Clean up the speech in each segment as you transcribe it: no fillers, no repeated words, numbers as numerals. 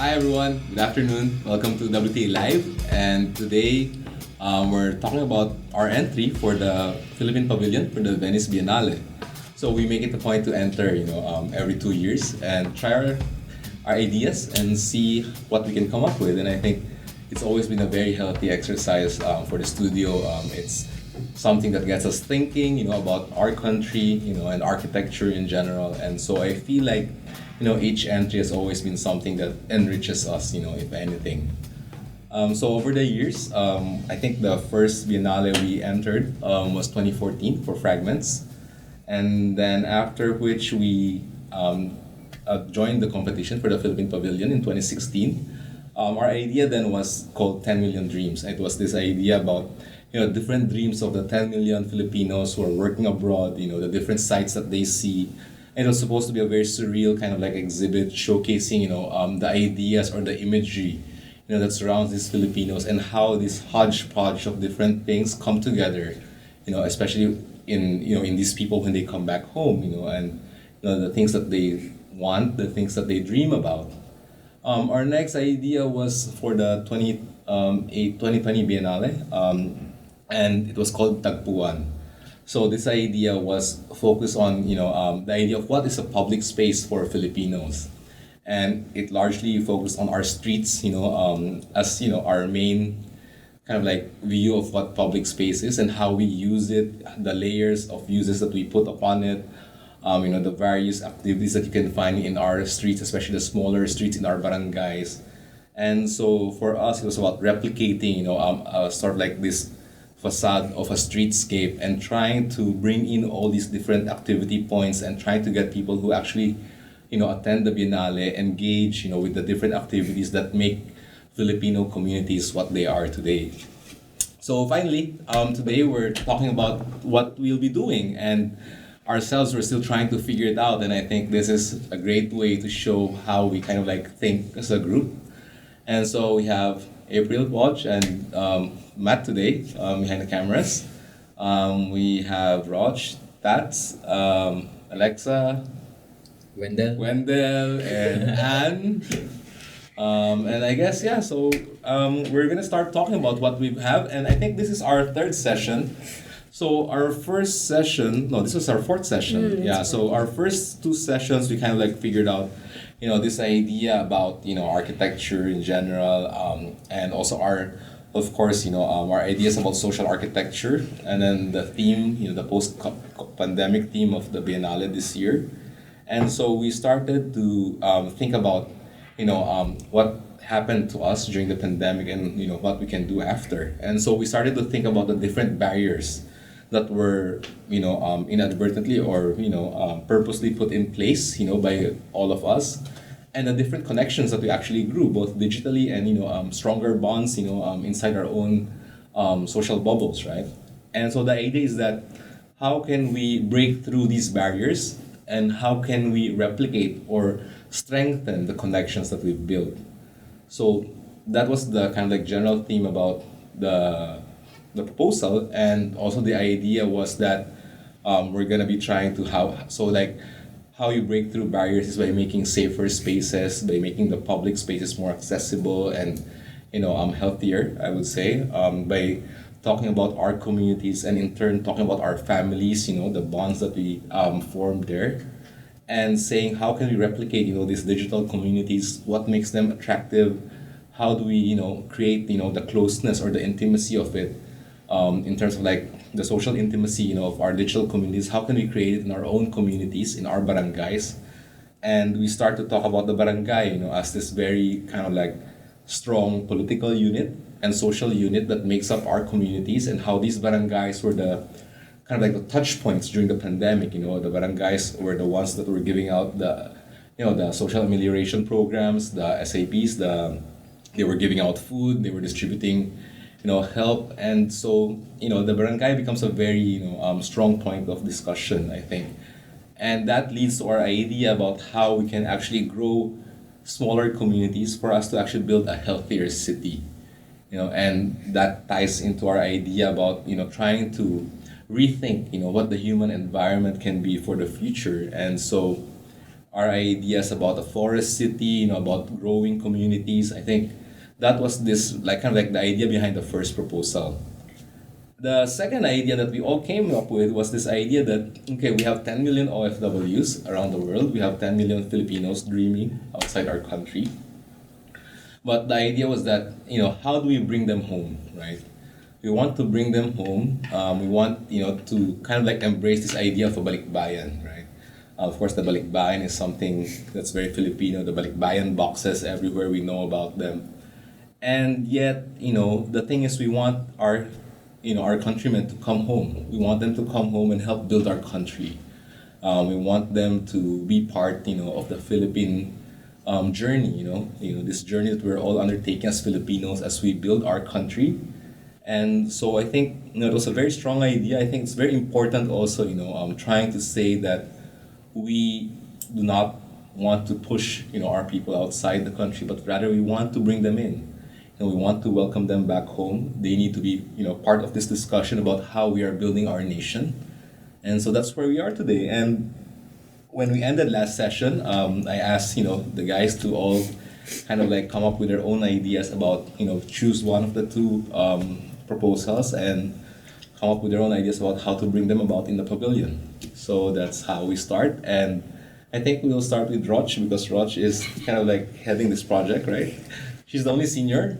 Hi everyone, good afternoon. Welcome to WTA Live. And today we're talking about our entry for the Philippine Pavilion for the Venice Biennale. So we make it a point to enter, every 2 years and try our ideas and see what we can come up with. And I think it's always been a very healthy exercise for the studio. It's something that gets us thinking, about our country, and architecture in general. And so I feel like, each entry has always been something that enriches us, if anything. So over the years, I think the first Biennale we entered was 2014 for Fragments. And then after which we joined the competition for the Philippine Pavilion in 2016. Our idea then was called 10 Million Dreams. It was this idea about different dreams of the 10 million Filipinos who are working abroad, the different sites that they see. And it was supposed to be a very surreal kind of like exhibit showcasing, the ideas or the imagery, that surrounds these Filipinos and how this hodgepodge of different things come together, especially in these people when they come back home, and the things that they want, the things that they dream about. Our next idea was for the 2020 Biennale, and it was called Tagpuan. So this idea was focused on the idea of what is a public space for Filipinos, and it largely focused on our streets, as our main kind of like view of what public space is and how we use it, the layers of uses that we put upon it, the various activities that you can find in our streets, especially the smaller streets in our barangays. And so for us, it was about replicating, sort of like this facade of a streetscape and trying to bring in all these different activity points and trying to get people who actually, attend the Biennale, engage, with the different activities that make Filipino communities what they are today. So finally, today we're talking about what we'll be doing, and ourselves we're still trying to figure it out. And I think this is a great way to show how we kind of like think as a group. And so we have April Watch and Matt today behind the cameras. We have Raj, Tats, Alexa, Wendell, and Anne. And I guess, yeah, so we're going to start talking about what we have. And I think this is our third session. So our first session, no, this was our fourth session. Yeah, so our first two sessions, we kind of like figured out, this idea about, architecture in general, and also of course, our ideas about social architecture, and then the theme, the post-pandemic theme of the Biennale this year. And so we started to think about, what happened to us during the pandemic and, what we can do after. And so we started to think about the different barriers that were, inadvertently or, purposely put in place, by all of us, and the different connections that we actually grew, both digitally and, stronger bonds, inside our own social bubbles, right? And so the idea is that how can we break through these barriers and how can we replicate or strengthen the connections that we've built? So that was the kind of like general theme about the proposal, and also the idea was that we're gonna be trying to how you break through barriers is by making safer spaces, by making the public spaces more accessible and healthier, I would say, by talking about our communities and in turn talking about our families, the bonds that we formed there, and saying how can we replicate these digital communities, what makes them attractive, how do we create the closeness or the intimacy of it, in terms of like the social intimacy of our digital communities, how can we create it in our own communities, in our barangays. And we start to talk about the barangay as this very kind of like strong political unit and social unit that makes up our communities, and how these barangays were the kind of like the touch points during the pandemic. The barangays were the ones that were giving out the social amelioration programs, the SAPs, they were giving out food, they were distributing help. And so the barangay becomes a very strong point of discussion, I think. And that leads to our idea about how we can actually grow smaller communities for us to actually build a healthier city. And that ties into our idea about trying to rethink what the human environment can be for the future. And so our ideas about a forest city, about growing communities. I think that was this like kind of like the idea behind the first proposal. The second idea that we all came up with was this idea that, okay, we have 10 million OFWs around the world. We have 10 million Filipinos dreaming outside our country. But the idea was that, how do we bring them home, right? We want to bring them home. We want, to kind of like embrace this idea of a Balikbayan, right? Of course, the Balikbayan is something that's very Filipino. The Balikbayan boxes everywhere, we know about them. And yet, the thing is we want our countrymen to come home. We want them to come home and help build our country. We want them to be part, of the Philippine journey. This journey that we're all undertaking as Filipinos as we build our country. And so I think it was a very strong idea. I think it's very important also, trying to say that we do not want to push, our people outside the country, but rather we want to bring them in. And we want to welcome them back home. They need to be, part of this discussion about how we are building our nation. And so that's where we are today. And when we ended last session, I asked, the guys to all kind of like come up with their own ideas about, choose one of the two proposals and come up with their own ideas about how to bring them about in the pavilion. So that's how we start. And I think we'll start with Roch because Roch is kind of like heading this project, right? She's the only senior,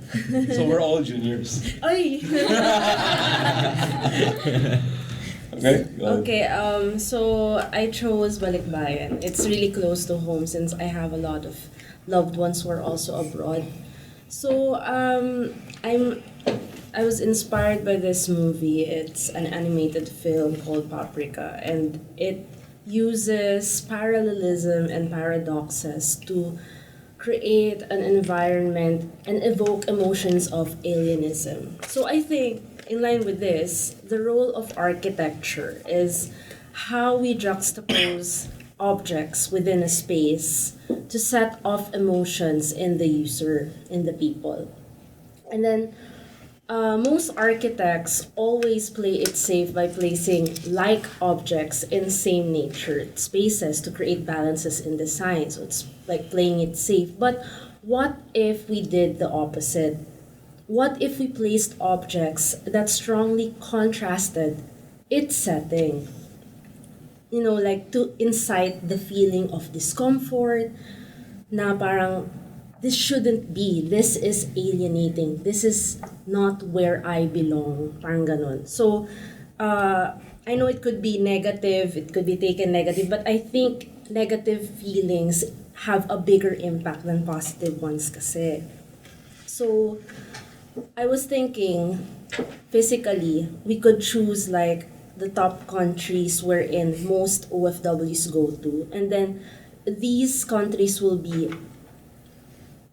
so we're all juniors. Ay! Okay. So I chose Balikbayan. It's really close to home since I have a lot of loved ones who are also abroad. So I was inspired by this movie. It's an animated film called Paprika, and it uses parallelism and paradoxes to create an environment and evoke emotions of alienism. So I think, in line with this, the role of architecture is how we juxtapose objects within a space to set off emotions in the user, in the people. And then most architects always play it safe by placing like objects in same nature spaces to create balances in design. So it's like playing it safe. But what if we did the opposite? What if we placed objects that strongly contrasted its setting? Like to incite the feeling of discomfort, na parang this shouldn't be, this is alienating, this is not where I belong, parang ganon. So, I know it could be negative, it could be taken negative, but I think negative feelings have a bigger impact than positive ones kasi. So, I was thinking, physically, we could choose like the top countries wherein most OFWs go to, and then these countries will be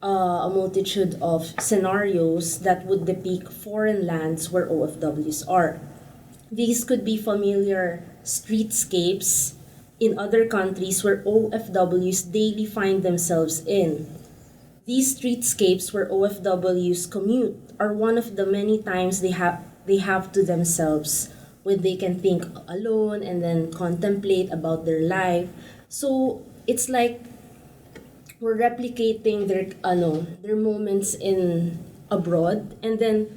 a multitude of scenarios that would depict foreign lands where OFWs are. These could be familiar streetscapes in other countries where OFWs daily find themselves in. These streetscapes where OFWs commute are one of the many times they have to themselves when they can think alone and then contemplate about their life. So it's like we're replicating their moments in abroad, and then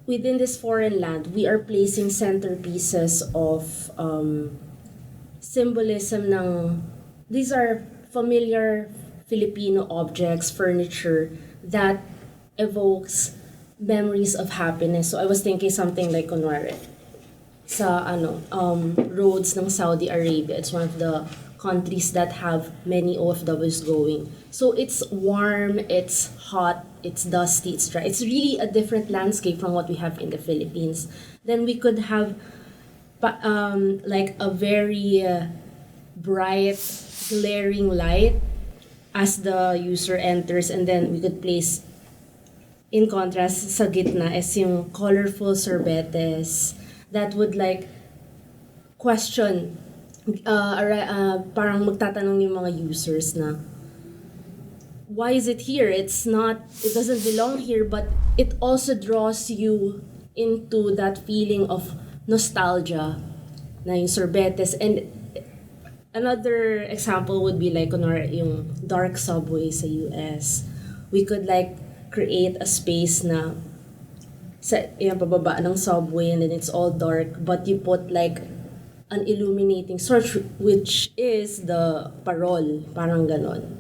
within this foreign land we are placing centerpieces of symbolism ng these are familiar Filipino objects, furniture that evokes memories of happiness. So I was thinking something like kunwari sa roads ng Saudi Arabia. It's one of the countries that have many OFWs going. So it's warm, it's hot, it's dusty, it's dry. It's really a different landscape from what we have in the Philippines. Then we could have like a very bright, glaring light as the user enters, and then we could place in contrast sa gitna is yung colorful sorbetes that would like question parang magtatanong yung mga users na why is it here? It doesn't belong here, but it also draws you into that feeling of nostalgia na yung sorbetes. And another example would be like yung dark subway sa US. We could like create a space na sa yung pababa ng subway and then it's all dark but you put like an illuminating source which is the parol, parang ganon.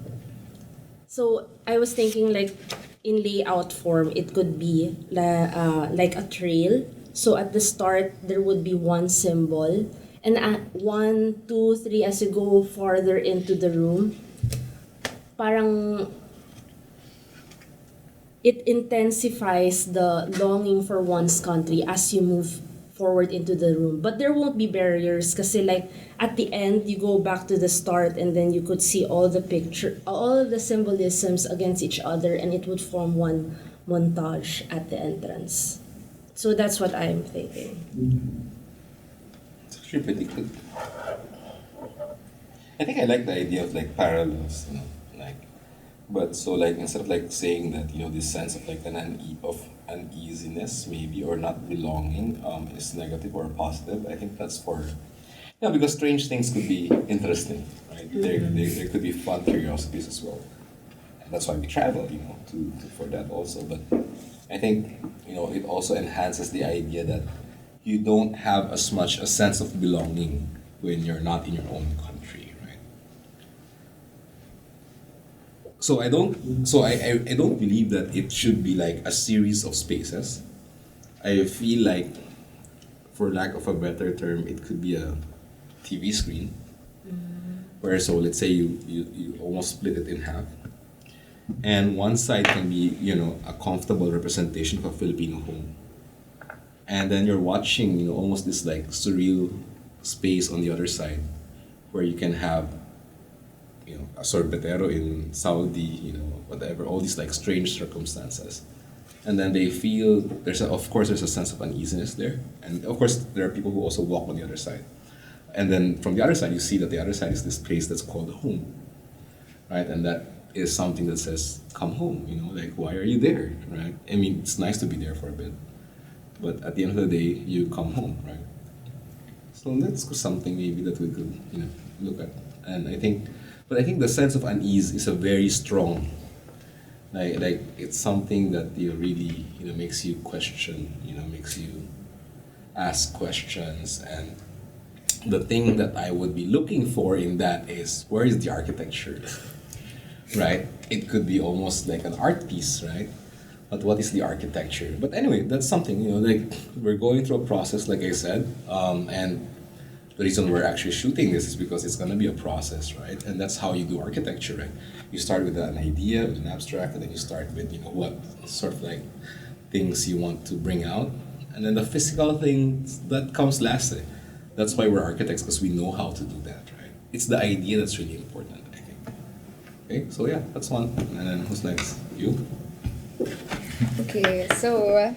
So I was thinking like in layout form it could be like a trail. So at the start there would be one symbol and at 1, 2, 3 as you go farther into the room, parang it intensifies the longing for one's country as you move forward into the room. But there won't be barriers kasi like at the end you go back to the start and then you could see all the symbolisms against each other and it would form one montage at the entrance. So that's what I'm thinking. It's actually pretty good. I think I like the idea of like parallels, like, but so like instead of like saying that this sense of like of uneasiness maybe or not belonging is negative or positive. I think that's for because strange things could be interesting, right? There could be fun curiosities as well, and that's why we travel, to for that also. But I think it also enhances the idea that you don't have as much a sense of belonging when you're not in your own country, right? So I don't believe that it should be like a series of spaces. I feel like, for lack of a better term, it could be a TV screen. Where so let's say you almost split it in half. And one side can be, a comfortable representation of a Filipino home. And then you're watching, almost this like surreal space on the other side where you can have a sorbetero in Saudi, whatever, all these like strange circumstances. And then they feel of course there's a sense of uneasiness there. And of course there are people who also walk on the other side. And then from the other side you see that the other side is this place that's called home. Right? And that is something that says, come home, like why are you there? Right? I mean it's nice to be there for a bit. But at the end of the day you come home, right? So that's something maybe that we could, look at. And I think the sense of unease is a very strong, like it's something that really makes you question, makes you ask questions. And the thing that I would be looking for in that is, where is the architecture, right? It could be almost like an art piece, right? But what is the architecture? But anyway, that's something, like we're going through a process, like I said, and the reason we're actually shooting this is because it's going to be a process, right? And that's how you do architecture, right? You start with an idea, with an abstract, and then you start with, what sort of like things you want to bring out. And then the physical things, that comes last. That's why we're architects, because we know how to do that, right? It's the idea that's really important, I think. Okay, so yeah, that's one. And then who's next? You? Okay, so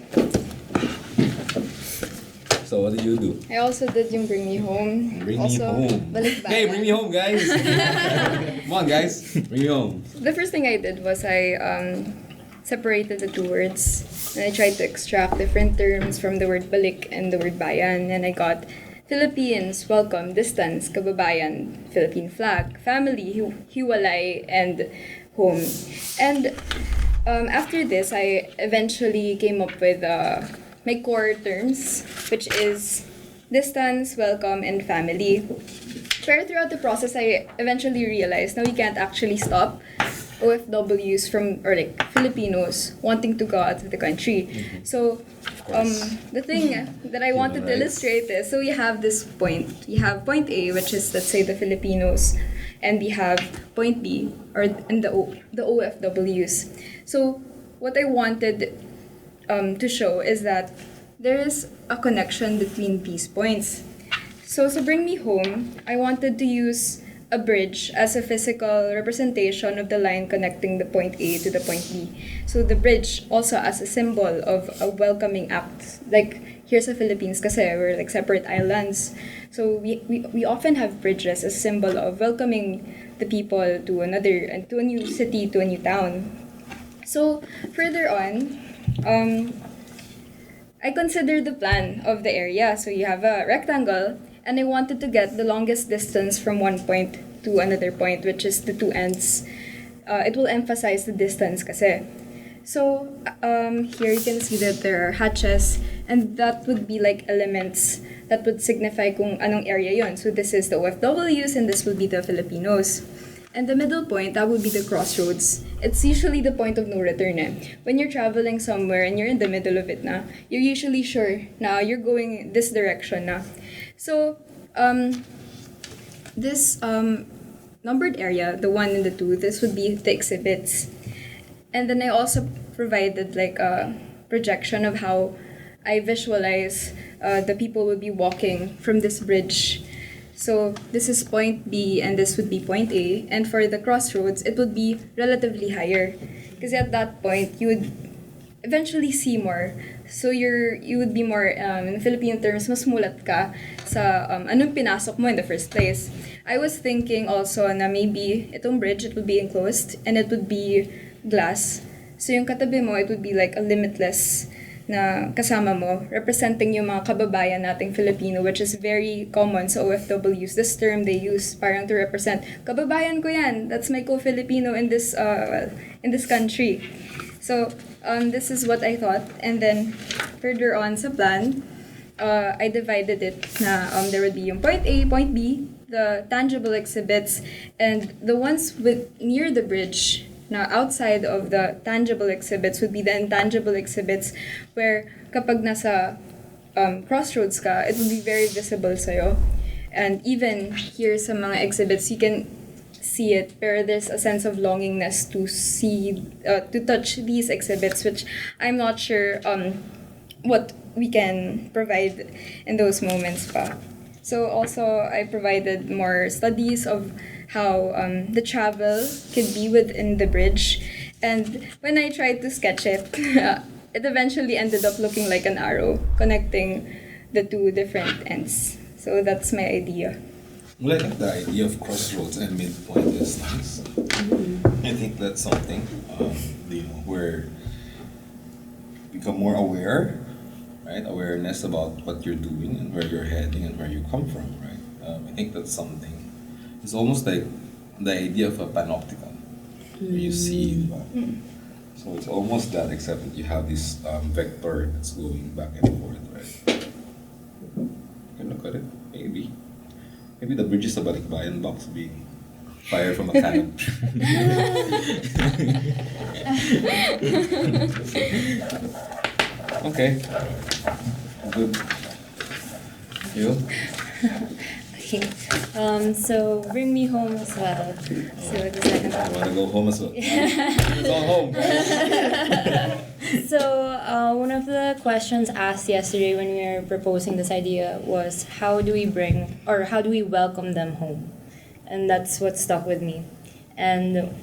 what did you do? I also did yung Bring Me Home. Bring also, me home. Balikbayan. Hey, bring me home, guys! Come on, guys. Bring me home. The first thing I did was I separated the two words and I tried to extract different terms from the word balik and the word bayan, and I got Philippines, welcome, distance, kababayan, Philippine flag, family, hiwalay, and home. And after this, I eventually came up with my core terms, which is distance, welcome, and family. Pero throughout the process, I eventually realized that we can't actually stop OFWs or like Filipinos wanting to go out of the country. So the thing that I wanted to illustrate is, so we have this point. We have point A, which is, let's say, the Filipinos, and we have point B, and the OFWs. So what I wanted to show is that there is a connection between these points. So to Bring Me Home, I wanted to use a bridge as a physical representation of the line connecting the point A to the point B. So the bridge also as a symbol of a welcoming act. Like here sa Philippines kasi we're like separate islands. So we often have bridges as a symbol of welcoming the people to a new city, to a new town. So further on, I considered the plan of the area. So you have a rectangle, and I wanted to get the longest distance from one point to another point, which is the two ends. It will emphasize the distance kasi. So here you can see that there are hatches, and that would be like elements that would signify kung anong area yon. So this is the OFWs, and this will be the Filipinos. And the middle point, that would be the crossroads. It's usually the point of no return. When you're traveling somewhere and you're in the middle of it na, you're usually sure na you're going this direction na. So this numbered area, the 1 and the 2, this would be the exhibits. And then I also provided like a projection of how I visualize the people would be walking from this bridge. So this is point B and this would be point A. And for the crossroads, it would be relatively higher. Because at that point, you would eventually see more. So you would be more, in Filipino terms, mas mulat ka sa anong pinasok mo in the first place. I was thinking also na maybe itong bridge, it would be enclosed and it would be glass. So yung katabi mo, it would be like a limitless na kasama mo, representing yung mga kababayan nating Filipino, which is very common sa OFWs. This term they use parang to represent, kababayan ko yan, that's my co-Filipino in this country. So this is what I thought. And then further on sa plan, I divided it na there would be yung point A, point B, the tangible exhibits, and the ones near the bridge, now outside of the tangible exhibits would be the intangible exhibits, where kapag nasa crossroads ka, it would be very visible sa'yo. And even here sa mga exhibits, you can see it, pero there's a sense of longingness to see, to touch these exhibits, which I'm not sure what we can provide in those moments pa. So also, I provided more studies of how the travel could be within the bridge. And when I tried to sketch it, it eventually ended up looking like an arrow connecting the two different ends. So that's my idea. Well, I think the idea of crossroads and midpoint is nice. I think that's something where you become more aware, right? Awareness about what you're doing and where you're heading and where you come from, right? I think that's something. It's almost like the idea of a panopticon, where you see, so it's almost that, except that you have this vector that's going back and forth, right? You can look at it, maybe. Maybe the bridge is a Balikbayan box being fired from a cannon. Okay. Good. You? Okay. So bring me home as well. So the second I one. want to go home as well. It's all home, guys. So one of the questions asked yesterday when we were proposing this idea was how do we welcome them home? And that's what stuck with me. And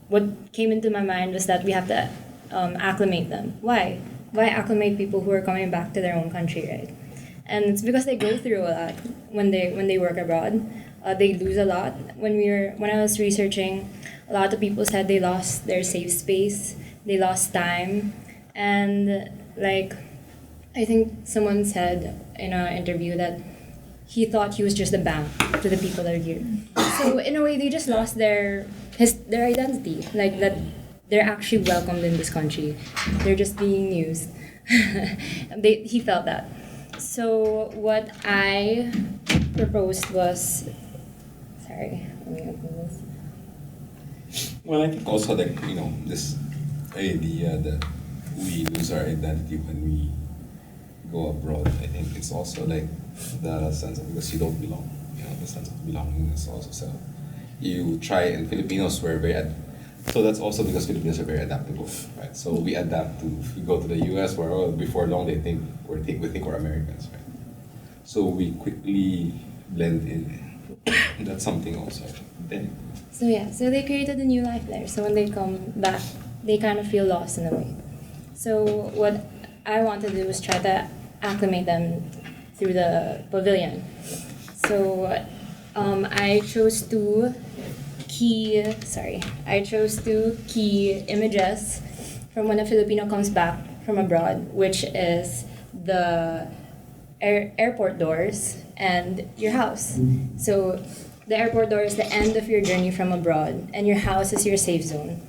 what came into my mind was that we have to acclimate them. Why? Why acclimate people who are coming back to their own country, right? And it's because they go through a lot when they work abroad. They lose a lot. When I was researching, a lot of people said they lost their safe space, they lost time, and like I think someone said in an interview that he thought he was just a bank to the people that are here. So in a way, they just lost their identity, like that they're actually welcomed in this country. They're just being used. He felt that. So what I proposed was, sorry, let me open this. Well, I think also like, this idea that we lose our identity when we go abroad. I think it's also like the sense of, because you don't belong. The sense of belongingness also. So you try, and Filipinos were so that's also because Filipinos are very adaptable, right? So we adapt to, if we go to the US where before long we think we're Americans, right? So we quickly blend in. That's something also. Then. So they created a new life there. So when they come back, they kind of feel lost in a way. So what I wanted to do was try to acclimate them through the pavilion. So I chose two key images from when a Filipino comes back from abroad, which is the airport doors and your house. So the airport door is the end of your journey from abroad, and your house is your safe zone.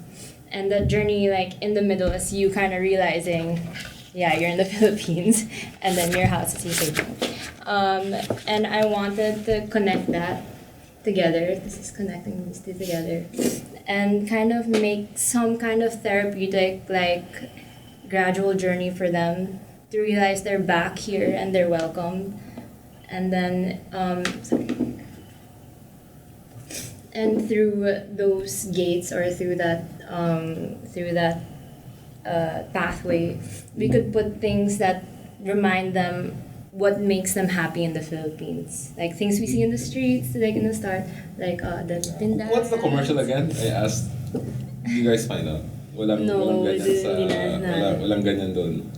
And the journey, like in the middle, is you kind of realizing, yeah, you're in the Philippines, and then your house is your safe zone. And I wanted to connect that together. This is connecting these two together, and kind of make some kind of therapeutic, like gradual journey for them to realize they're back here and they're welcome. And then, and through those gates, or through that pathway, we could put things that remind them what makes them happy in the Philippines, like things we see in the streets, like in the start, like the tindahan. What's the commercial again? I asked. You guys find out? Walang No, ganyan we sa didn't. walang ganyan doon.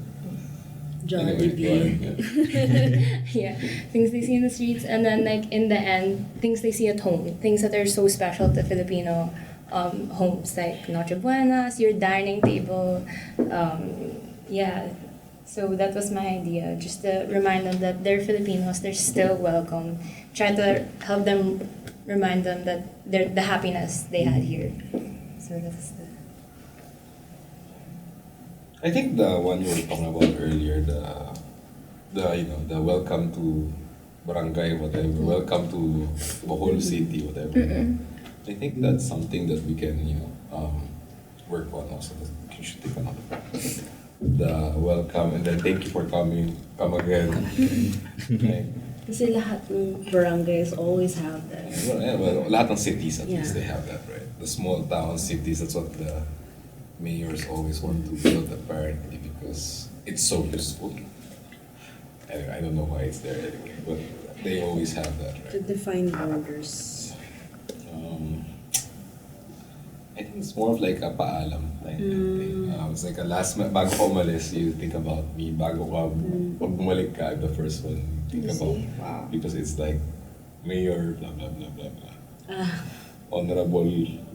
Jollibee. Yeah, things they see in the streets, and then like in the end, things they see at home, things that are so special to Filipino homes, like Noche Buenas, your dining table, yeah. So that was my idea, just to remind them that they're Filipinos, they're still welcome. Try to help them, remind them that they're the happiness they had here. So that's the. I think the one you were talking about earlier, the welcome to barangay, whatever, welcome to Bohol City, whatever. I think that's something that we can, work on also. You should take another practice. The welcome, and then thank you for coming, come again. Right? Kasi lahat ng barangays always have that. Well, lahat ng cities at Yeah. least they have that, right? The small town cities, that's what the mayors always want to build apparently because it's so useful. Anyway, I don't know why it's there anyway, but they always have that, To right? define borders. I think it's more of like a paalam type thing. It's like a bago ka umalis, you think about me. Bago ka, pag bumalik ka, the first one, you think You about. see? Wow. Because it's like, mayor, blah, blah, blah, blah, blah. Ah, Honorable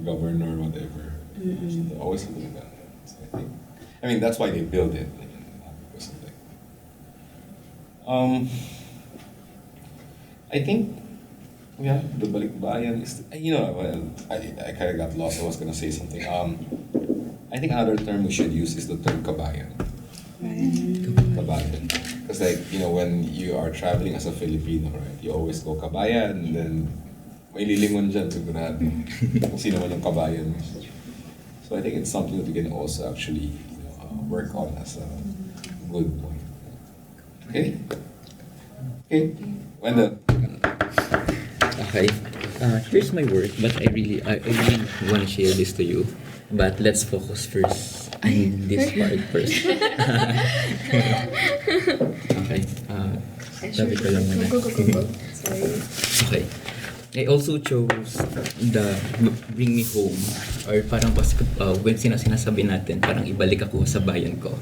governor, whatever. So always something like that. So I mean, that's why they build it. Not because of like. I think, yeah, the Balikbayan is, well, I kind of got lost. I was gonna say something. I think another term we should use is the term kabayan. Kabayan. Because when you are traveling as a Filipino, right, you always go kabayan, and then may lilingon dyan, sigurado. Kung sino man yung kabayan. So I think it's something that we can also actually work on as a good point. Okay? Okay? Wendell. Okay. Here's my work, but I really want to share this to you. But let's focus first on this part first. Okay. Sabi ko lang muna. Go. Sorry. Okay. I also chose the bring me home, or parang when sinasabi natin, parang ibalik ako sa bayan ko.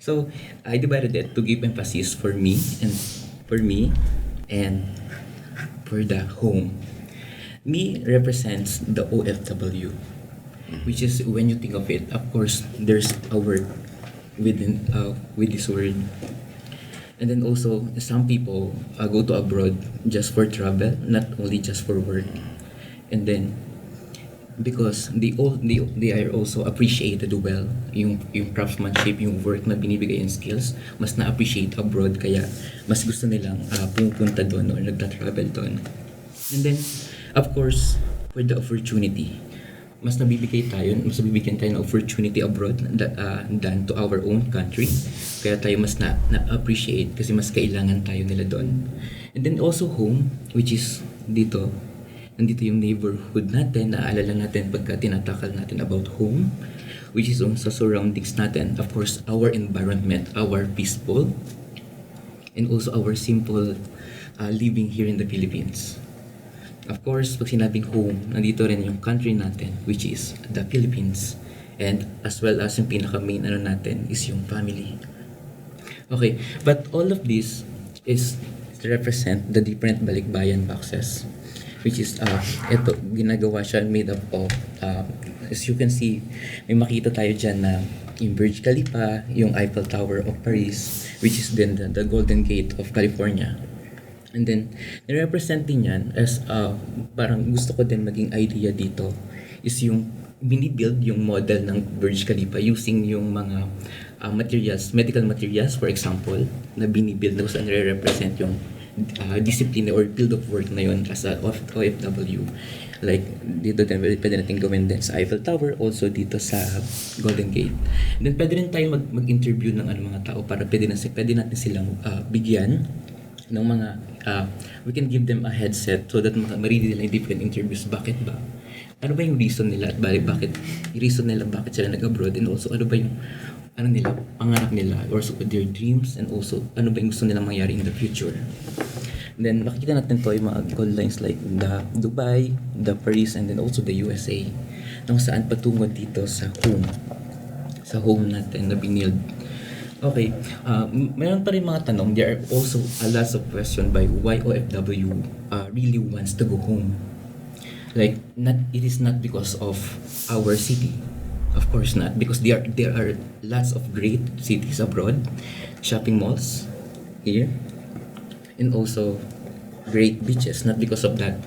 So, I divided it to give emphasis for me and for the home. Me represents the OFW, which is, when you think of it, of course, there's a word within with this word. And then also, some people go to abroad just for travel, not only just for work. And then, because they are also appreciated well, yung craftsmanship, yung work na binibigay yung skills, mas na-appreciate abroad, kaya mas gusto nilang pumunta doon or nagta-travel doon. And then, of course, for the opportunity, mas nabibigyan tayo ng opportunity abroad than to our own country. Kaya tayo mas na-appreciate kasi mas kailangan tayo nila doon. And then also home, which is nandito yung neighborhood natin, naaalala natin pagka tinatakal natin about home, which is sa surroundings natin. Of course, our environment, our peaceful, and also our simple living here in the Philippines. Of course, pag sinabing home, nandito rin yung country natin, which is the Philippines. And as well as yung pinaka-main natin is yung family. Okay, but all of this is to represent the different Balikbayan boxes. which is ito ginagawa siya made up of as you can see, may makita tayo dyan na yung Burj Khalifa, yung Eiffel Tower of Paris, which is then the Golden Gate of California. And then nirepresent din yan as parang gusto ko din maging idea dito is yung binibuild yung model ng Burj Khalifa using yung mga materials, medical materials for example, na binibuild na saan nire-represent yung discipline or field of work na yun as a OFW. Like, dito din, pwede natin gawin din sa Eiffel Tower, also dito sa Golden Gate. And then, pwede rin tayo mag-interview ng mga tao para pwede natin silang bigyan ng mga, we can give them a headset so that marili nila yung different interviews. Bakit ba? Ano ba yung reason nila at bakit sila nag-abroad, and also ano ba yung pangarap nila, or also their dreams, and also ano ba yung gusto nilang mangyari in the future. And then makikita natin to yung mga gold lines like the Dubai, the Paris, and then also the USA, kung saan patungo dito sa home natin na binild. Okay, mayroon pa rin mga tanong. There are also a lot of questions by why OFW really wants to go home. Like, it is not because of our city. Of course not, because there are lots of great cities abroad, shopping malls here, and also great beaches. Not because of that,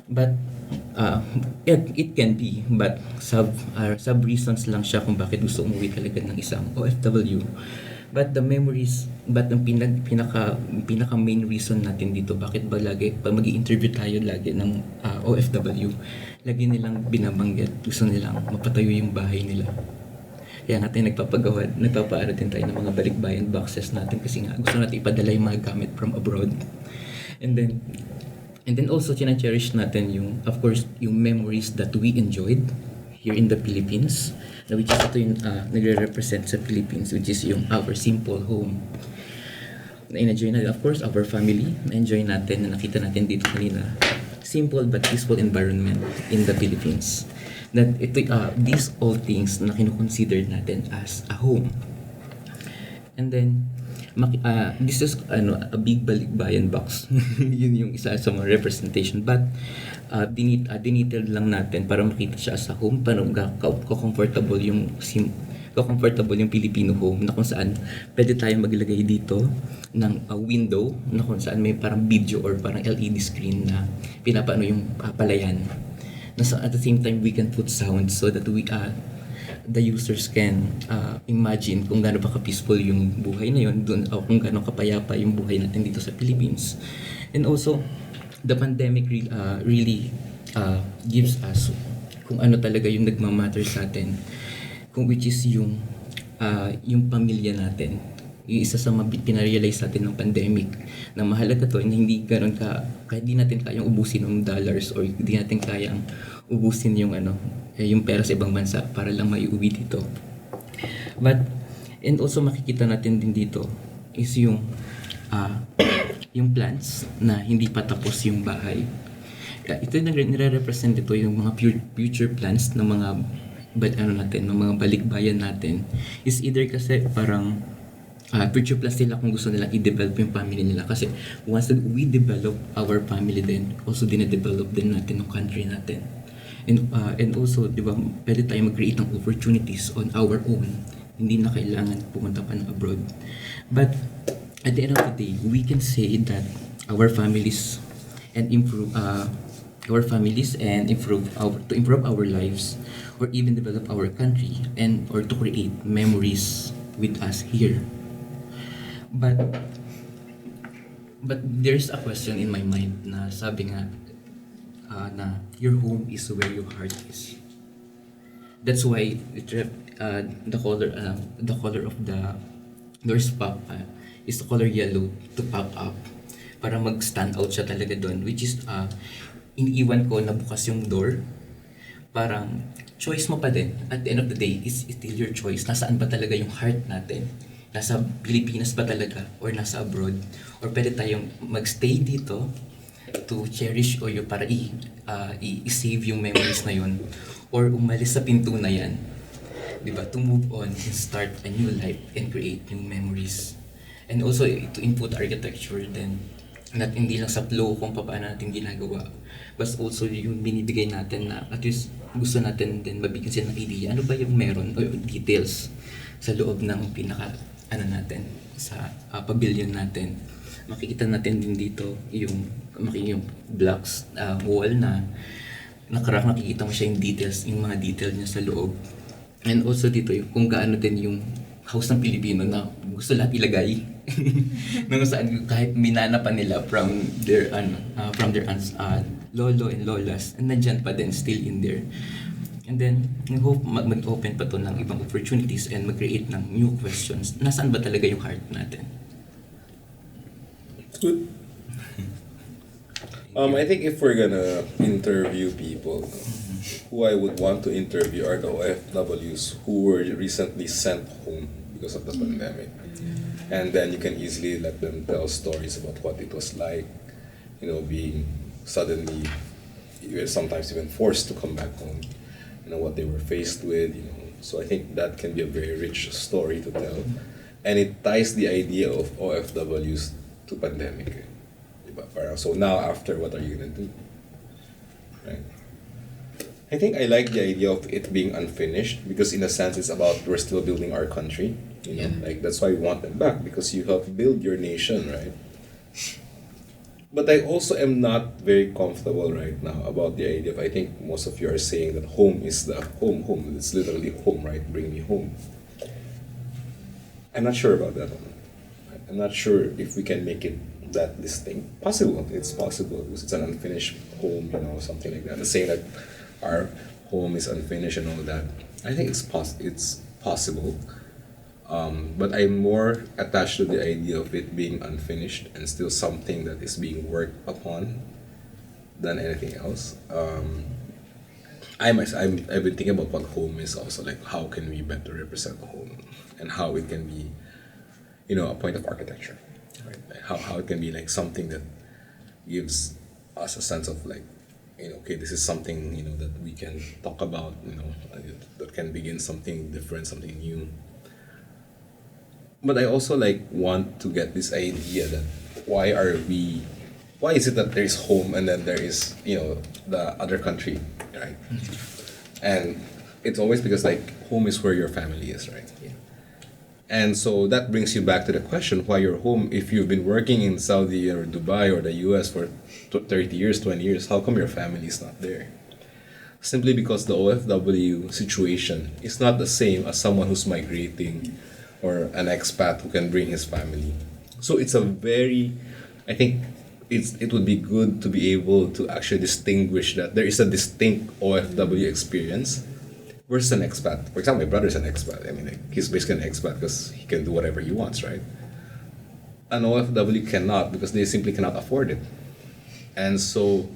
but it can be, but sub reasons lang siya kung bakit gusto umuwi talaga ng isang OFW. But the memories, but ang pinaka main reason natin dito, bakit ba lagi pag magi-interview tayo lagi ng OFW, lagi nilang binabanggit, gusto nilang mapatayo yung bahay nila. Kaya natin nagpapaano din tayo ng mga balikbayan boxes natin kasi nga gusto natin ipadala yung mga gamit from abroad. And then also cherish natin yung, of course, yung memories that we enjoyed here in the Philippines, which is ito yung nagre-represent sa Philippines, which is yung our simple home. Na-enjoy natin, of course, our family. Na-enjoy natin, na nakita natin dito kanina. Simple but peaceful environment in the Philippines. That these all things na kino-consider natin as a home. And then, this is a big balikbayan box. Yun yung isa sa mga representation. But dinitil lang natin para makita siya sa home, para comfortable yung Filipino home, na kung saan pwede tayo maglagay dito ng window na kung saan may parang video or parang LED screen na pinapano yung palayan. At the same time, we can put sound so that the users can imagine kung gaano ba ka-peaceful yung buhay na yun doon, o kung gaano kapayapa yung buhay natin dito sa Philippines. And also, the pandemic really gives us kung ano talaga yung nagmamatter sa atin, which is yung pamilya natin. Yung isa sa pinarealize natin ng pandemic na mahalaga to, hindi ganoon kahit di natin kayang ubusin ng dollars or di natin kayang ubusin yung yung pera sa ibang bansa para lang maiuwi dito. And also makikita natin din dito is yung plans na hindi pa tapos yung bahay. Ito yung nire-represent ito yung mga future plans ng mga ng mga balikbayan natin is either kasi parang future plans nila kung gusto nila i-develop yung family nila, kasi once we develop our family, then also dine-develop din natin yung country natin. And also, di ba, pwede tayo mag-create ng opportunities on our own, hindi na kailangan pumunta pa ng abroad. But at the end of the day, we can say that our families and improve to improve our lives, or even develop our country, and or to create memories with us here. But there's a question in my mind na sabi nga na your home is where your heart is. That's why the color of the doors is the color yellow to pop up para mag-stand out siya talaga doon, which is iniiwan ko na bukas yung door. Parang choice mo pa din. At the end of the day, it's still your choice. Nasaan ba talaga yung heart natin? Nasa Pilipinas ba talaga? Or nasa abroad? Or pwede tayong magstay dito to cherish o yung para i-save yung memories na yun? Or umalis sa pinto na yan? Diba? To move on and start a new life and create new memories. And also to input architecture, then Not hindi lang sa flow kung paano natin ginagawa. But also yung binibigay natin na at least gusto natin din mabigyan sila ng idea. Ano ba yung meron o yung details sa loob ng pinaka natin sa pavilion natin. Makikita natin din dito yung blocks wall na nakarak, nakikita mo siya yung details, yung mga detail niya sa loob. And also dito yung kung gaano din yung house ng Pilipino na gusto lahat ilagay. Nung saan kahit minana pa nila from their lolo and lolas, and nandyan pa din still in there. And then, I hope mag-open pa to ng ibang opportunities and mag-create ng new questions. Nasaan ba talaga yung heart natin? Good. I think if we're gonna interview people, who I would want to interview are the OFWs who were recently sent home because of the pandemic. And then you can easily let them tell stories about what it was like, being suddenly, sometimes even forced to come back home, what they were faced with, So I think that can be a very rich story to tell. And it ties the idea of OFWs to pandemic. Diba? So now after, what are you gonna do? Right? I think I like the idea of it being unfinished because in a sense it's about we're still building our country. Like that's why we want them back because you helped build your nation, right? But I also am not very comfortable right now about the idea of, I think most of you are saying that home is the home. It's literally home, right? Bring me home. I'm not sure about that one. I'm not sure if we can make it that distinct. Possible, it's possible because it's an unfinished home, something like that. The saying that our home is unfinished and all that. I think it's possible. But I'm more attached to the idea of it being unfinished and still something that is being worked upon than anything else. I've been thinking about what home is also, like how can we better represent home and how it can be, a point of architecture, right? Like how it can be like something that gives us a sense of like, okay, this is something, that we can talk about, that can begin something different, something new. But I also want to get this idea that why is it that there is home and then there is, the other country, right? And it's always because home is where your family is, right? Yeah. And so that brings you back to the question, why you're home. If you've been working in Saudi or Dubai or the US for 30 years, 20 years, how come your family is not there? Simply because the OFW situation is not the same as someone who's migrating or an expat who can bring his family. So it's I think it would be good to be able to actually distinguish that there is a distinct OFW experience versus an expat. For example, my brother's an expat. I mean, he's basically an expat because he can do whatever he wants, right? An OFW cannot because they simply cannot afford it. And so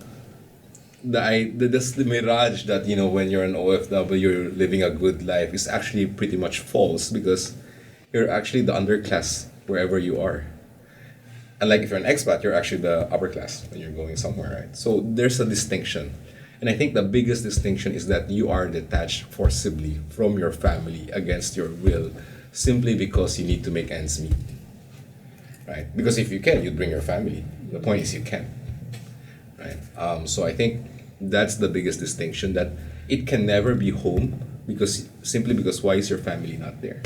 the mirage that, when you're an OFW, you're living a good life is actually pretty much false because you're actually the underclass wherever you are. And if you're an expat, you're actually the upper class when you're going somewhere, right? So there's a distinction. And I think the biggest distinction is that you are detached forcibly from your family against your will simply because you need to make ends meet, right? Because if you can, you'd bring your family. The point is you can, right? So I think that's the biggest distinction, that it can never be home simply because why is your family not there?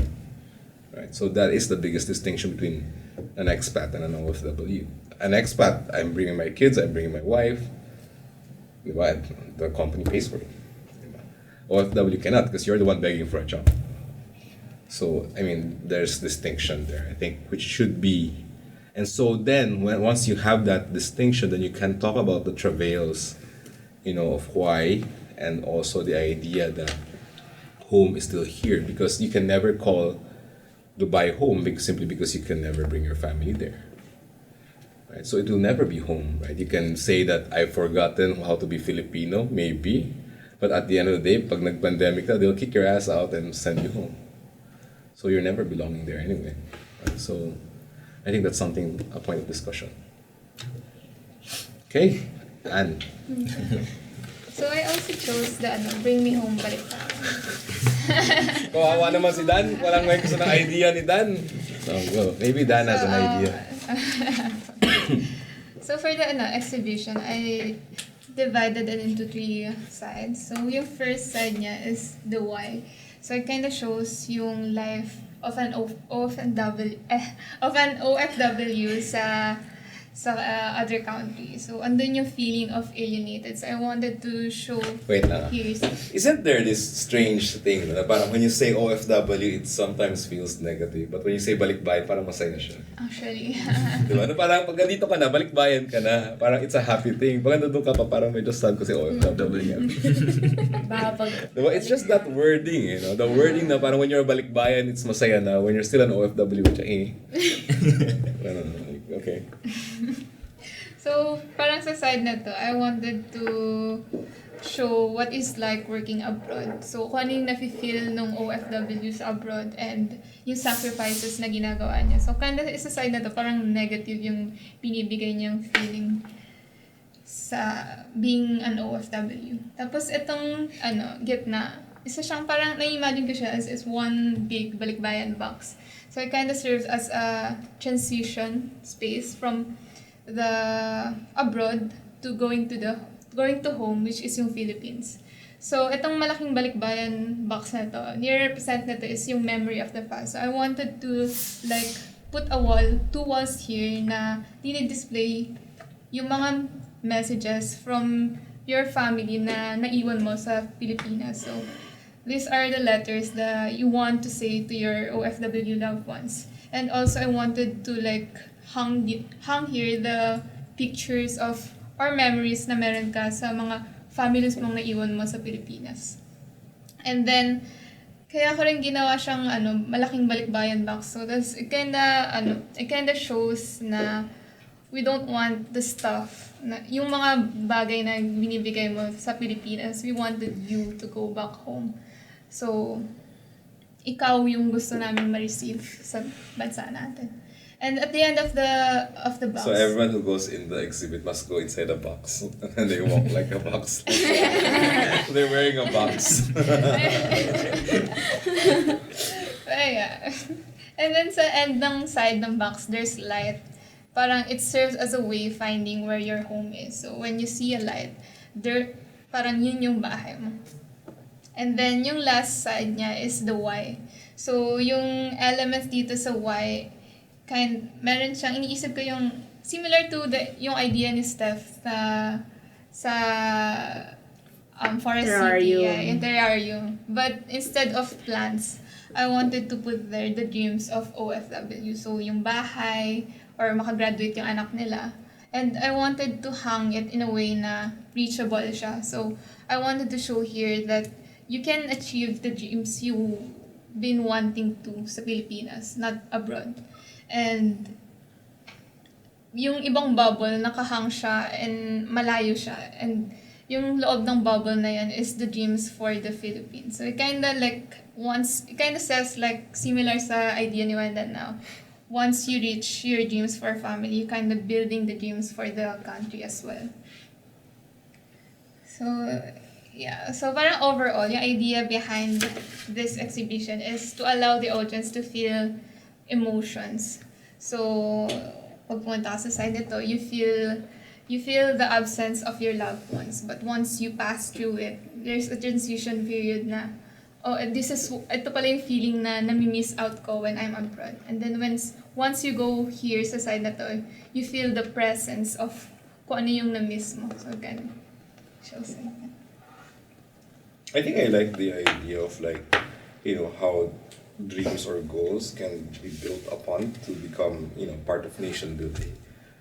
Right. So that is the biggest distinction between an expat and an OFW. An expat, I'm bringing my kids, I'm bringing my wife, the company pays for it. OFW cannot because you're the one begging for a job. So, there's distinction there, I think, which should be. And so then, once you have that distinction, then you can talk about the travails, of why, and also the idea that home is still here, because you can never call Dubai home simply because you can never bring your family there, right? So it will never be home, right? You can say that I've forgotten how to be Filipino, maybe, but at the end of the day, pag nag-pandemic na, they'll kick your ass out and send you home. So you're never belonging there anyway, right? So I think that's a point of discussion. Okay, Anne. So I also chose the Bring Me Home Balikbayan. Kawawa naman si Dan. Walang may gusto ng idea ni Dan. So, maybe Dan has an idea. So for the exhibition, I divided it into three sides. So yung first side niya is the why. So it kind of shows yung life of an OFW sa other country. So andun yung feeling of alienated. So I wanted to show Wait lang. here. Isn't there this strange thing na parang when you say OFW, it sometimes feels negative. But when you say balikbayan, parang masaya siya. Actually, Diba? Na parang pag nandito ka na, balikbayan ka na. Parang it's a happy thing. Pag nandun ka pa, parang medyo sad kasi OFW. Baka pag Diba? It's just that wording, you know? The wording na parang when you're a balikbayan, it's masaya na. When you're still an OFW, which I don't know. Okay. so parang sa side na to, I wanted to show what is like working abroad. So kung ano yung nafe-feel nung OFWs abroad and yung sacrifices na ginagawa niya. So kind of sa side na to, parang negative yung binibigay niyang feeling sa being an OFW. Tapos itong gitna, isa siyang parang na-imagine ko siya as one big balikbayan box. So it kind of serves as a transition space from the abroad to going to home, which is yung Philippines. So itong malaking balikbayan box na to, nire-represent na to is yung memory of the past. So I wanted to like put two walls here na dinidisplay yung mga messages from your family na naiwan mo sa Pilipinas. So these are the letters that you want to say to your OFW loved ones. And also I wanted to like hang here the pictures of or memories na meron ka sa mga families mong naiwan mo sa Pilipinas. And then kaya ko rin ginawa siyang malaking balikbayan box. So that's it kinda shows na we don't want the stuff na yung mga bagay na binibigay mo sa Pilipinas. We wanted you to go back home. So, ikaw yung gusto namin ma-receive sa bansa natin. And at the end of the box. So everyone who goes in the exhibit must go inside a box. And they walk like a box. They're wearing a box. Yeah. And then sa end ng side ng box, there's light. Parang it serves as a way finding where your home is. So when you see a light, parang yun yung bahay mo. And then, yung last side niya is the why. So, yung elements dito sa why, meron siyang, iniisip ko yung, similar to yung idea ni Steph sa Forest City, in terrarium. But instead of plants, I wanted to put there the dreams of OFW. So, yung bahay, or makagraduate yung anak nila. And I wanted to hang it in a way na reachable siya. So, I wanted to show here that you can achieve the dreams you've been wanting to sa Pilipinas, not abroad. And yung ibang bubble, nakahang siya and malayo siya. And yung loob ng bubble na yan is the dreams for the Philippines. So it kinda says like similar sa idea ni Wanda now. Once you reach your dreams for family, you're kind of building the dreams for the country as well. So, yeah. So, parang overall, yung idea behind this exhibition is to allow the audience to feel emotions. So, pag pumunta ka sa side nito, you feel the absence of your loved ones. But once you pass through it, there's a transition period na, ito pala yung feeling na nami-miss out ko when I'm abroad. And then once you go here sa side na to, you feel the presence of kung ano yung na-miss mo. So, ganun. Shows it. I think I like the idea of how dreams or goals can be built upon to become, part of nation building.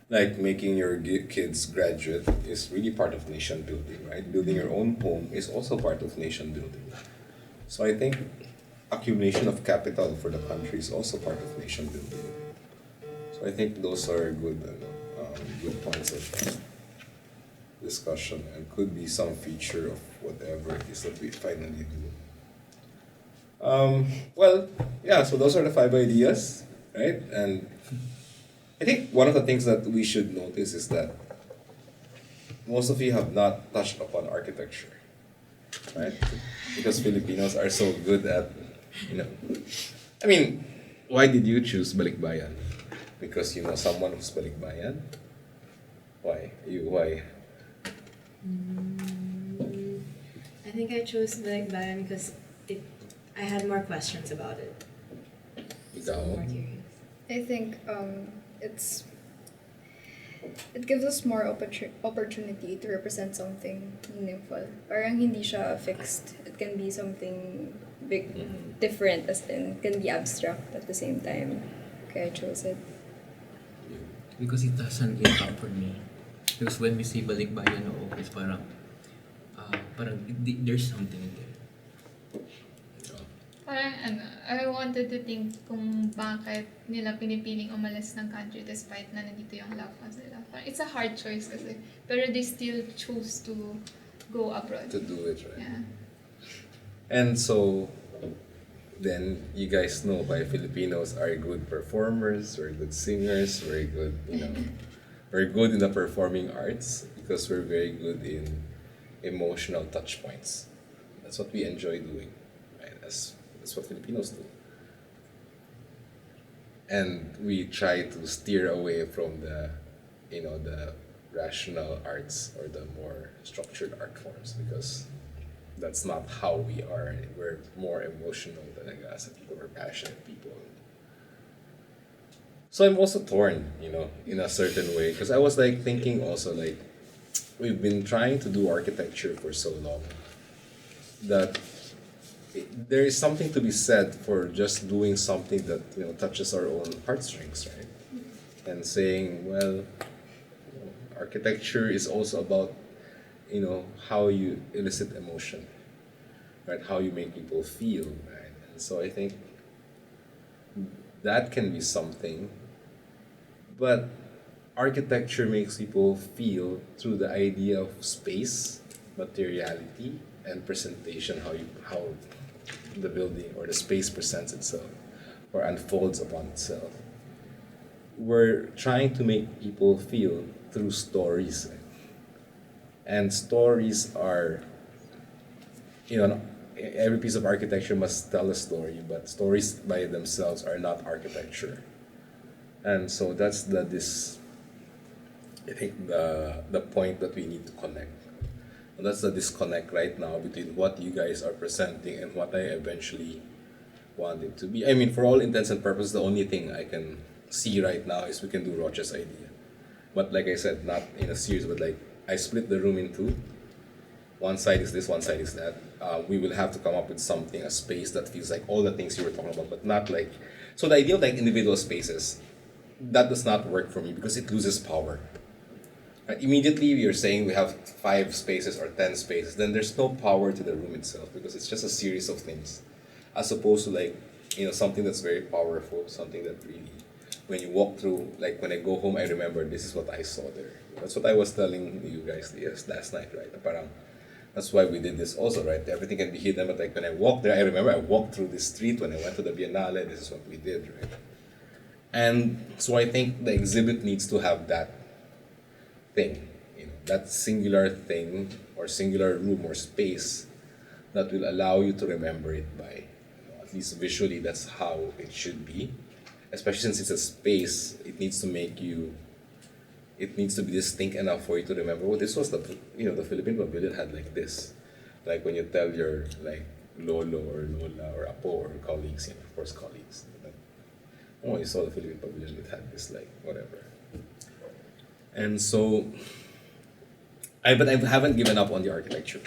Like making your kids graduate is really part of nation building, right? Building your own home is also part of nation building. So I think accumulation of capital for the country is also part of nation building. So I think those are good points of discussion and could be some feature of whatever it is that we finally do. So those are the 5 ideas, right? And I think one of the things that we should notice is that most of you have not touched upon architecture, right? Because Filipinos are so good at, why did you choose Balikbayan? Because you know someone who's Balikbayan? Why? Why? I think I chose Balikbayan because I had more questions about it. Ikaw? More curious. I think it gives us more opportunity to represent something meaningful. Parang hindi siya fixed. It can be something big, different, as in, can be abstract at the same time. Kaya I chose it. Because it has an impact for me. Because when we say Balikbayan o it's parang there's something in there. Parang I wanted to think kung bakit nila pinipiling umalis ng country despite na nandito yung loved ones nila. Parang it's a hard choice kasi. Pero they still choose to go abroad. To do it, right? Yeah. And so, then you guys know why Filipinos are good performers, we're good singers, we're good, we're good in the performing arts because we're very good in emotional touch points. That's what we enjoy doing, right? That's what Filipinos do. And we try to steer away from the rational arts or the more structured art forms because that's not how we are. We're more emotional than as a people. We're passionate people. So I'm also torn, in a certain way because I was like thinking also like we've been trying to do architecture for so long that there is something to be said for just doing something that touches our own heartstrings, right? And saying, well, architecture is also about how you elicit emotion, right? How you make people feel, right? And so I think that can be something, but architecture makes people feel through the idea of space, materiality, and presentation. How the building or the space presents itself or unfolds upon itself. We're trying to make people feel through stories. And stories are, every piece of architecture must tell a story, but stories by themselves are not architecture. And so that's I think the point that we need to connect. And that's the disconnect right now between what you guys are presenting and what I eventually want it to be. I mean, for all intents and purposes, the only thing I can see right now is we can do Rocha's idea. But like I said, not in a series, but like I split the room in two. One side is this, one side is that. We will have to come up with something, a space that feels like all the things you were talking about, but not like. So the idea of like individual spaces, that does not work for me because it loses power. Right? Immediately you're saying we have 5 spaces or 10 spaces, then there's no power to the room itself because it's just a series of things. As opposed to like, something that's very powerful, something that really, when you walk through, like when I go home, I remember this is what I saw there. That's what I was telling you guys last night, right? Parang, that's why we did this also, right? Everything can be hidden, but like when I walked there, I remember I walked through this street when I went to the Biennale, this is what we did, right? And so I think the exhibit needs to have that thing, that singular thing or singular room or space that will allow you to remember it by, at least visually, that's how it should be. Especially since it's a space, it needs to be distinct enough for you to remember, oh, this was the Philippine Pavilion had like this. Like when you tell your like lolo or lola or apo or colleagues, of course colleagues, like, oh, you saw the Philippine Pavilion, it had this like whatever. And so, but I haven't given up on the architecture.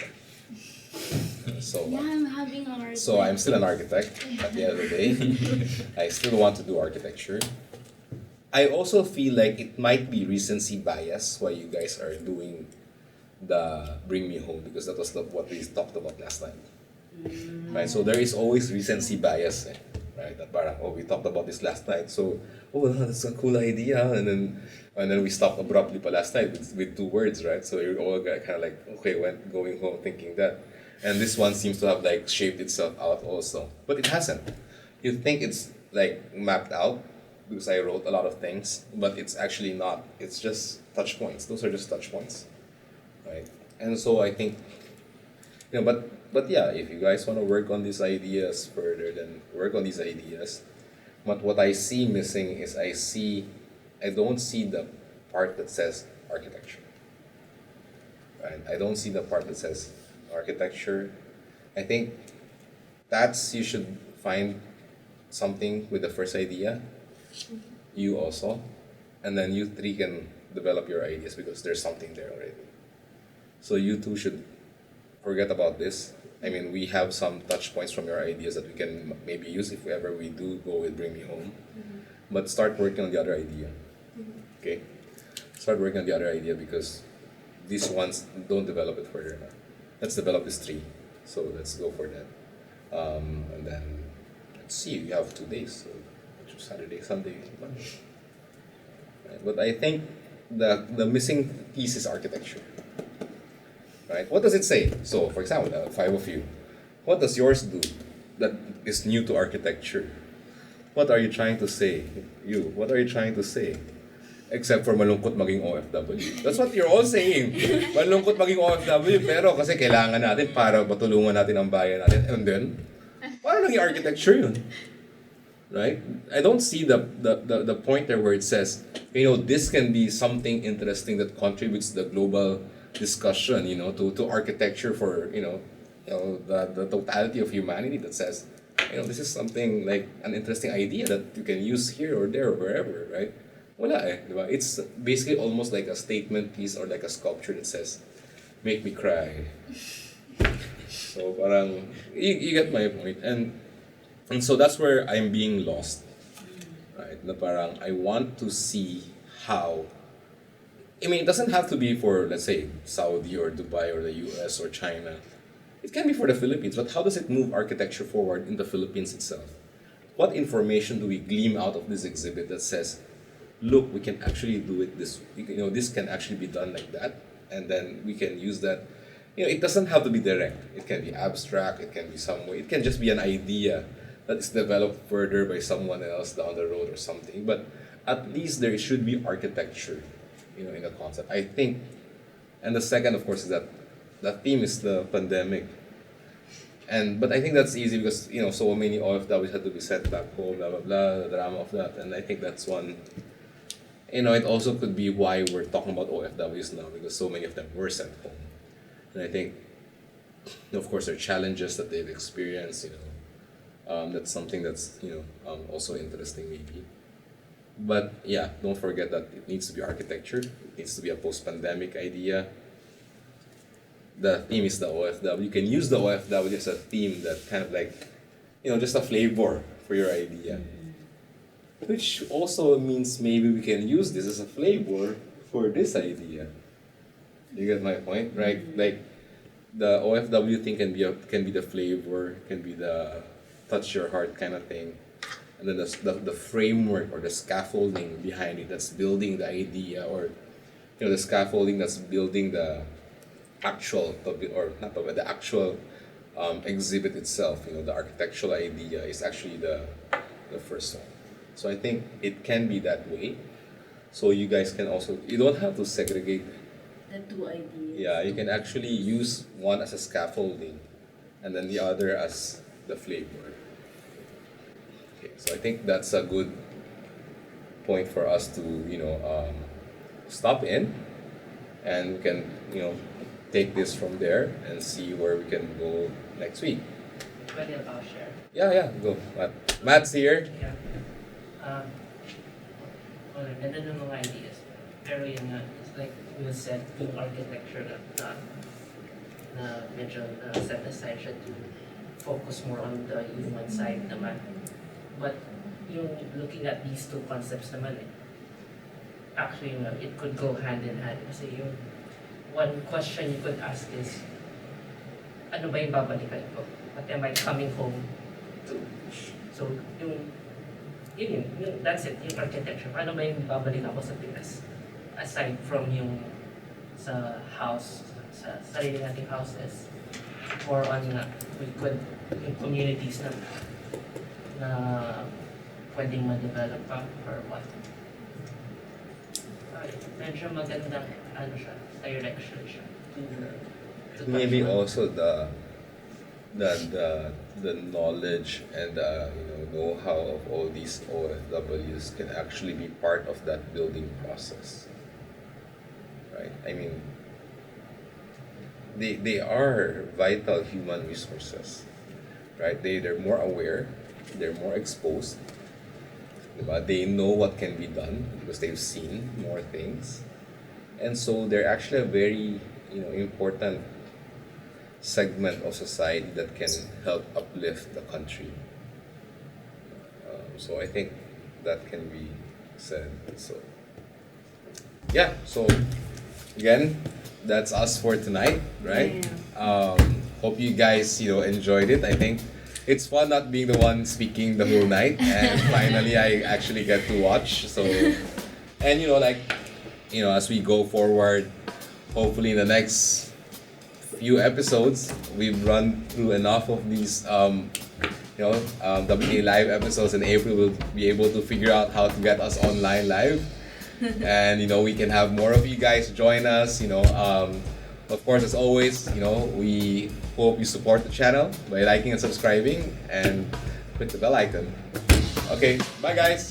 So, Yeah, I'm having a hard so I'm still an architect at the end of the day. I still want to do architecture. I also feel like it might be recency bias why you guys are doing the Bring Me Home because that was what we talked about last time. Right? So there is always recency bias, right? That parang, oh, we talked about this last night, so that's a cool idea, and then we stopped abruptly pa last night with 2 words, right? So you're all kind of like, okay, going home thinking that, and this one seems to have like shaped itself out also, but it hasn't. You think it's like mapped out because I wrote a lot of things, but it's actually not. It's just touch points. Those are just touch points, right? And so I think, but yeah, if you guys want to work on these ideas further, then work on these ideas. But what I see missing is I don't see the part that says architecture. Right? I don't see the part that says architecture. I think you should find something with the first idea, you also, and then you three can develop your ideas because there's something there already. So you two should forget about this. I mean, we have some touch points from your ideas that we can maybe use if ever we do go with Bring Me Home. But start working on the other idea. Okay? Start working on the other idea because these ones, don't develop it further now. Let's develop this three. So let's go for that. And then, let's see, we have 2 days. So Saturday, Sunday, Monday. Right? But I think the missing piece is architecture. Right? What does it say? So, for example, the 5 of you, what does yours do that is new to architecture? What are you trying to say? What are you trying to say? Except for malungkot maging OFW. That's what you're all saying. Malungkot maging OFW, pero kasi kailangan natin para matulungan natin ang bayan natin. And then, paano naging architecture yun? Right? I don't see the point there where it says, this can be something interesting that contributes to the global discussion, to architecture for, the totality of humanity that says, this is something like an interesting idea that you can use here or there or wherever, right? Wala diba? It's basically almost like a statement piece or like a sculpture that says, make me cry. So parang, you get my point. And so that's where I'm being lost. Right? Na parang, I want to see how, it doesn't have to be for, let's say, Saudi or Dubai or the US or China. It can be for the Philippines, but how does it move architecture forward in the Philippines itself? What information do we glean out of this exhibit that says, look, we can actually do it this can actually be done like that, and then we can use that. It doesn't have to be direct. It can be abstract, it can be some way, it can just be an idea that is developed further by someone else down the road or something. But at least there should be architecture, in the concept, I think. And the second, of course, is that the theme is the pandemic. But I think that's easy because, so many OFWs had to be sent back home, blah, blah, blah, the drama of that. And I think that's one, it also could be why we're talking about OFWs now, because so many of them were sent home. And I think, of course, there are challenges that they've experienced, that's something that's, also interesting maybe. But yeah, don't forget that it needs to be architecture, it needs to be a post-pandemic idea. The theme is the OFW. You can use the OFW as a theme that kind of like, just a flavor for your idea. Which also means maybe we can use this as a flavor for this idea. You get my point, right? Like the OFW thing can be the flavor, can be the touch your heart kind of thing, and then the framework or the scaffolding behind it that's building the idea, or the scaffolding that's building the actual the actual exhibit itself. The architectural idea is actually the first one. So I think it can be that way. So you guys can also, you don't have to segregate. The two ideas. Yeah, you can actually use one as a scaffolding and then the other as the flavor. Okay, so I think that's a good point for us to, stop in, and we can, take this from there and see where we can go next week. Pwede I'll share. Yeah, go. Matt's here. Yeah. Ganda ng mga ideas. Pero yun nga, it's like you said, yung architecture na medyo set aside siya to focus more on the human side naman. But yung looking at these two concepts naman actually it could go hand in hand. Kasi yung one question you could ask is, ano ba yung babalikan ko? What am I coming home to? So that's it, yung architecture. Paano ba yung babalik ako sa Pinas? Aside from yung sa house, sa sarili nating houses, more on yung communities na pwedeng ma-develop pa or what. Medyo magandang direction siya. To Maybe also the knowledge and know-how of all these OFWs can actually be part of that building process. right? I mean, they are vital human resources, right? They're more aware, they're more exposed, diba? They know what can be done because they've seen more things, and so they're actually a very important segment of society that can help uplift the country. So I think that can be said. So yeah. So again, that's us for tonight, right? Hope you guys enjoyed it. I think it's fun not being the one speaking the whole night, and finally I actually get to watch. So and as we go forward, hopefully in the next few episodes we've run through enough of these WTA live episodes, and April will be able to figure out how to get us online live. And we can have more of you guys join us. Of course, as always, we hope you support the channel by liking and subscribing and click the bell icon. Okay, bye guys.